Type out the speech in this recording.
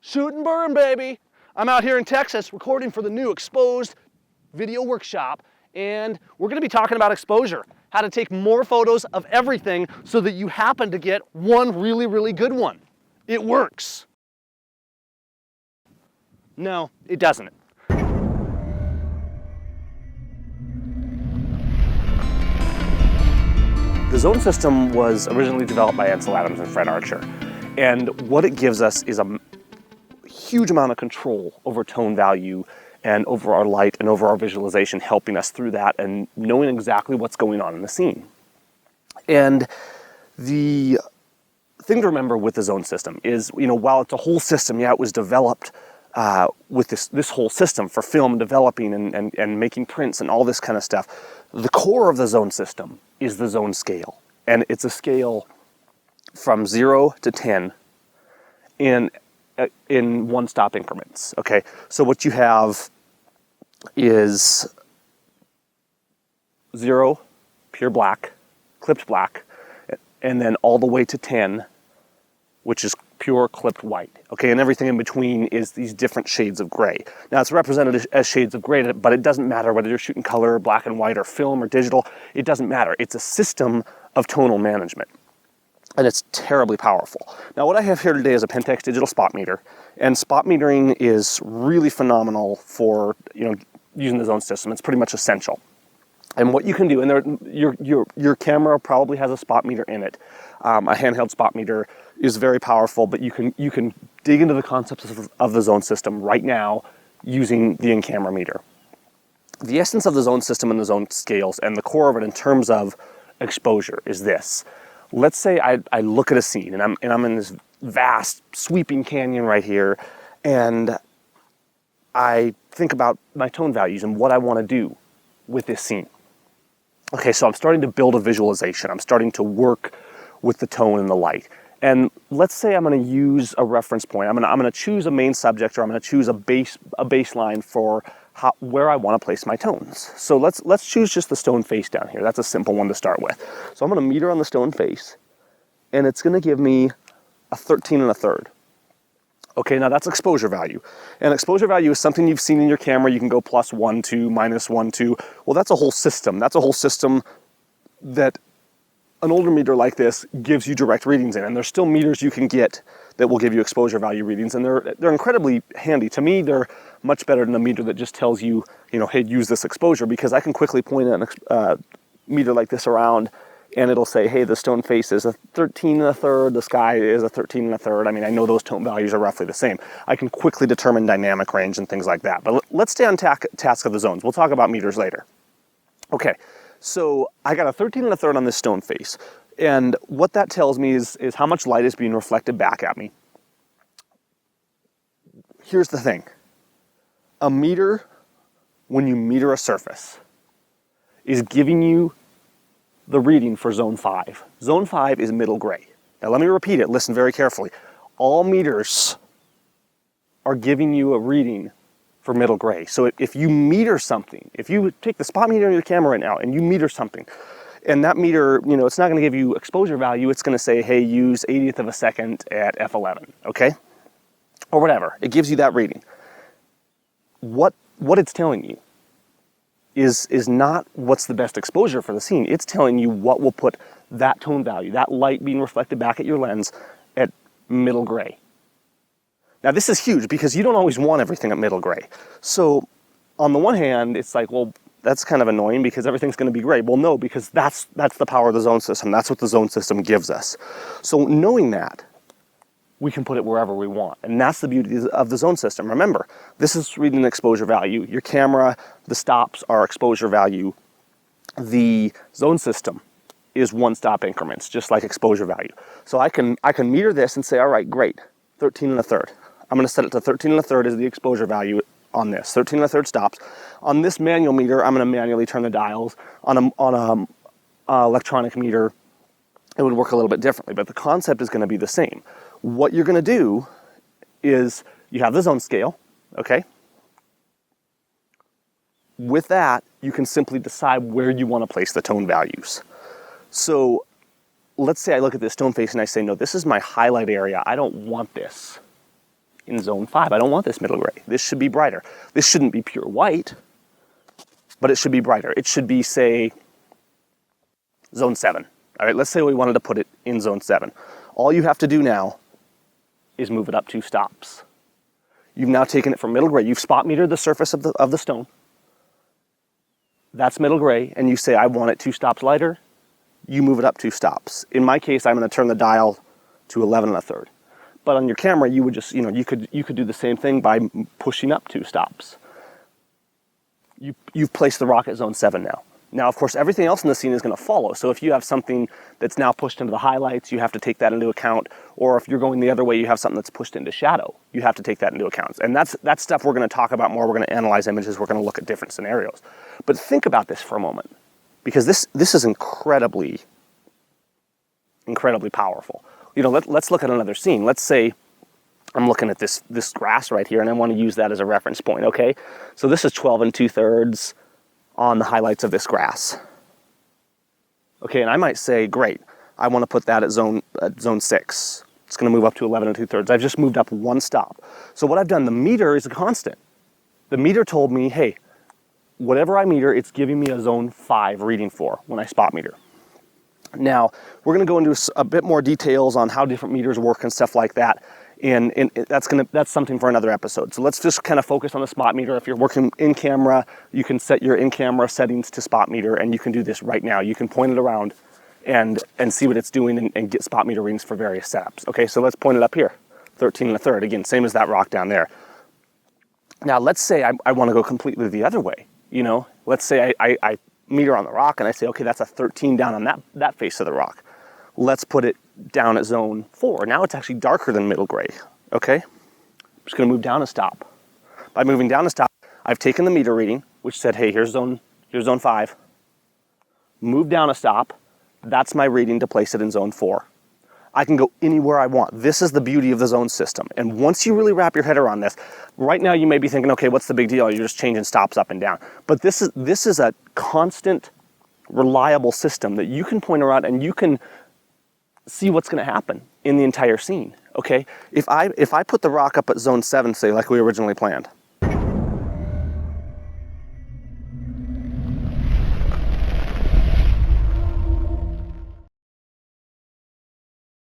Shoot and burn, baby. I'm out here in Texas recording for the new Exposed video workshop, and we're gonna be talking about exposure, how to take more photos of everything so that you happen to get one really, really good one. It works. No, it doesn't. The Zone System was originally developed by Ansel Adams and Fred Archer, and what it gives us is a huge amount of control over tone value and over our light and over our visualization, helping us through that and knowing exactly what's going on in the scene. And the thing to remember with the Zone System is, while it's a whole system, it was developed with this whole system for film developing and making prints and all this kind of stuff. The core of the Zone System is the zone scale, and it's a scale from 0 to 10 in one-stop increments. Okay, so what you have is 0, pure black, clipped black, and then all the way to 10, which is pure clipped white. Okay, and everything in between is these different shades of gray. Now it's represented as shades of gray, but it doesn't matter whether you're shooting color, black and white, or film or digital. It doesn't matter. It's a system of tonal management, and it's terribly powerful. Now what I have here today is a Pentax digital spot meter, and spot metering is really phenomenal for using the Zone System. It's pretty much essential. And what you can do, and your camera probably has a spot meter in it. A handheld spot meter is very powerful, but you can dig into the concepts of the Zone System right now using the in-camera meter. The essence of the Zone System and the zone scales and the core of it in terms of exposure is this. Let's say I look at a scene and I'm in this vast sweeping canyon right here, and I think about my tone values and what I want to do with this scene. Okay, so I'm starting to build a visualization. I'm starting to work with the tone and the light. And let's say I'm going to use a reference point. I'm going to choose a main subject, or I'm going to choose a baseline for where I want to place my tones. So let's choose just the stone face down here. That's a simple one to start with. So I'm going to meter on the stone face, and it's going to give me a 13 1/3. Okay, now that's exposure value. And exposure value is something you've seen in your camera. You can go +1, 2, -1, 2. Well, that's a whole system. That's a whole system that an older meter like this gives you direct readings in. And there's still meters you can get that will give you exposure value readings. And they're incredibly handy. To me, they're much better than a meter that just tells you, hey, use this exposure, because I can quickly point a meter like this around, and it'll say, hey, the stone face is a 13 1/3, the sky is a 13 1/3. I mean, I know those tone values are roughly the same. I can quickly determine dynamic range and things like that. But let's stay on task of the zones. We'll talk about meters later. Okay, so I got a 13 1/3 on this stone face. And what that tells me is how much light is being reflected back at me. Here's the thing. A meter, when you meter a surface, is giving you the reading for zone 5. Zone 5 is middle gray. Now let me repeat it, listen very carefully. All meters are giving you a reading for middle gray. So if you meter something, if you take the spot meter in your camera right now and you meter something, and that meter, it's not gonna give you exposure value, it's gonna say, hey, use 80th of a second at f11, okay? Or whatever, it gives you that reading. What it's telling you is not what's the best exposure for the scene. It's telling you what will put that tone value, that light being reflected back at your lens, at middle gray. Now this is huge because you don't always want everything at middle gray. So on the one hand, it's like, well, that's kind of annoying because everything's going to be gray. Well, no, because that's the power of the Zone System. That's what the Zone System gives us. So knowing that, we can put it wherever we want. And that's the beauty of the Zone System. Remember, this is reading exposure value. Your camera, the stops are exposure value. The Zone System is one-stop increments, just like exposure value. So I can meter this and say, all right, great, 13 1/3. I'm going to set it to 13 1/3 as the exposure value on this. 13 1/3 stops. On this manual meter, I'm going to manually turn the dials. On a electronic meter, it would work a little bit differently, but the concept is going to be the same. What you're going to do is you have the zone scale, okay? With that, you can simply decide where you want to place the tone values. So let's say I look at this tone face and I say, no, this is my highlight area. I don't want this in zone 5. I don't want this middle gray. This should be brighter. This shouldn't be pure white, but it should be brighter. It should be, say, zone 7. All right, let's say we wanted to put it in zone 7. All you have to do now is move it up 2 stops. You've now taken it from middle gray. You've spot metered the surface of the stone. That's middle gray, and you say, I want it 2 stops lighter. You move it up 2 stops. In my case, I'm going to turn the dial to 11 1/3. But on your camera, you would just, you could do the same thing by pushing up 2 stops. You've placed the rock at zone 7 now. Now, of course, everything else in the scene is going to follow. So if you have something that's now pushed into the highlights, you have to take that into account. Or if you're going the other way, you have something that's pushed into shadow, you have to take that into account. And that's stuff we're going to talk about more. We're going to analyze images. We're going to look at different scenarios. But think about this for a moment, because this is incredibly powerful. Let's look at another scene. Let's say I'm looking at this grass right here, and I want to use that as a reference point, okay? So this is 12 2/3 on the highlights of this grass. Okay, and I might say, great, I want to put that at zone 6. It's going to move up to 11 2/3. I've just moved up 1 stop. So what I've done, the meter is a constant. The meter told me, hey, whatever I meter, it's giving me a zone 5 reading for when I spot meter. Now, we're going to go into a bit more details on how different meters work and stuff like that. And that's something for another episode. So let's just kind of focus on the spot meter. If you're working in camera, you can set your in-camera settings to spot meter, and you can do this right now. You can point it around and see what it's doing and get spot meter readings for various setups. Okay, so let's point it up here, 13 1/3. Again, same as that rock down there. Now, let's say I want to go completely the other way. Let's say I meter on the rock and I say, okay, that's a 13 down on that face of the rock. Let's put it down at zone 4. Now it's actually darker than middle gray, okay? I'm just gonna move down a stop. By moving down a stop, I've taken the meter reading, which said, hey, here's zone 5. Move down a stop. That's my reading to place it in zone 4. I can go anywhere I want. This is the beauty of the zone system. And once you really wrap your head around this, right now you may be thinking, okay, what's the big deal? You're just changing stops up and down. But this is a constant, reliable system that you can point around and you can see what's going to happen in the entire scene, okay? If I put the rock up at zone 7, say, like we originally planned,